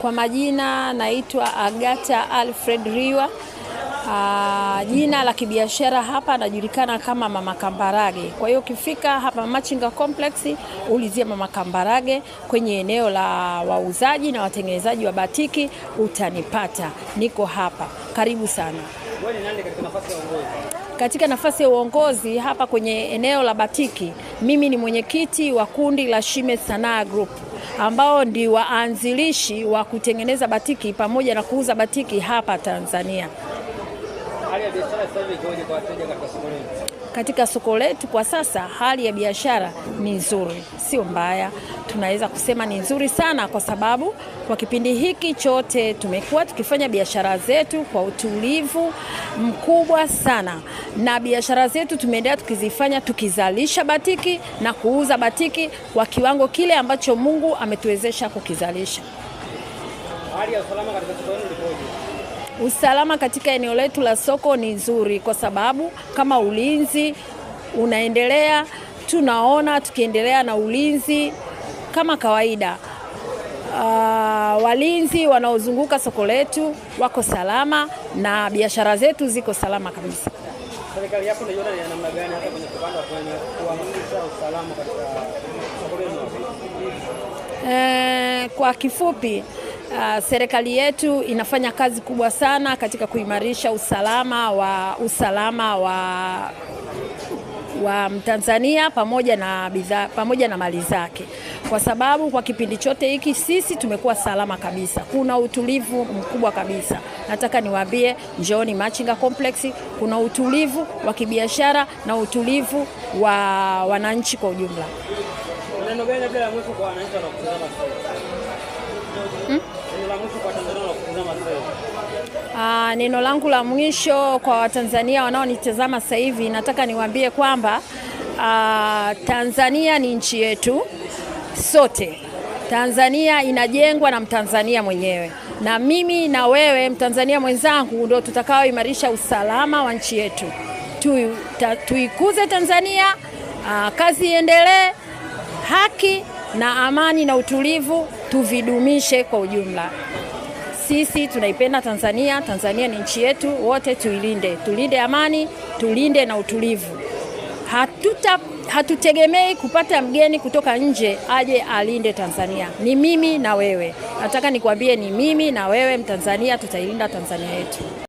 Kwa majina naitwa Agatha Alfred Riwa. Jina la kibiashara hapa najulikana kama Mama Kambarage. Kwa hiyo ukifika hapa Machinga Complex ulizia Mama Kambarage kwenye eneo la wauzaji na watengenezaji wa batiki utanipata. Niko hapa. Karibu sana. Wewe ni nani katika nafasi ya uongozi? Katika nafasi ya uongozi hapa kwenye eneo la batiki, mimi ni mwenyekiti wa kundi la Shime Sanaa Group, ambao ndi waanzilishi wa kutengeneza batiki pamoja na kuuza batiki hapa Tanzania. Hali ya biashara sasa hivi ikoje kwa wateja katika soko letu? Katika soko letu kwa sasa hali ya biashara ni nzuri, sio mbaya. Tunaweza kusema ni nzuri sana, kwa sababu kwa kipindi hiki chote tumekuwa tukifanya biashara zetu kwa utulivu mkubwa sana, na biashara zetu tumeendelea tukizifanya tukizalisha batiki na kuuza batiki kwa kiwango kile ambacho Mungu ametuwezesha kukizalisha. Hali ya usalama katika soko letu ikoje? Usalama katika eneo letu la soko ni nzuri, kwa sababu kama ulinzi unaendelea, tunaona tukiendelea na ulinzi kama kawaida. Walinzi wanaozunguka soko letu wako salama na biashara zetu ziko salama kabisa. Serikali yako inaiona ni namna gani hata kwenye kupanda kwenye kuhamasisha usalama katika soko letu? Kwa kifupi, serikali yetu inafanya kazi kubwa sana katika kuimarisha usalama wa Mtanzania pamoja na bidhaa pamoja na mali zake, kwa sababu kwa kipindi chote hiki sisi tumekuwa salama kabisa. Kuna utulivu mkubwa kabisa. Nataka niwaambie, njooni Machinga Complex, kuna utulivu wa kibiashara na utulivu wa wananchi kwa ujumla. Neno gani labda la mwisho kwa wananchi wanaokutazama sasa? Neno la mwisho kwa Tanzania wanaokutazama sasa? Neno langu la mwisho kwa Watanzania wanaonitazama sasa hivi, nataka niwaambie kwamba Tanzania ni nchi yetu sote. Tanzania inajengwa na Mtanzania mwenyewe, na mimi na wewe Mtanzania mwenzangu ndio tutakaoimarisha usalama wa nchi yetu. Tuikuze Tanzania, kazi iendelee, haki na amani na utulivu tuvidumishe kwa ujumla. Sisi tunaipenda Tanzania. Tanzania ni nchi yetu, wote tuilinde. Tulinde amani, tulinde na utulivu. Hatutegemei kupata mgeni kutoka nje aje alinde Tanzania. Ni mimi na wewe. Nataka nikwambie, ni mimi na wewe Mtanzania, tutailinda Tanzania yetu.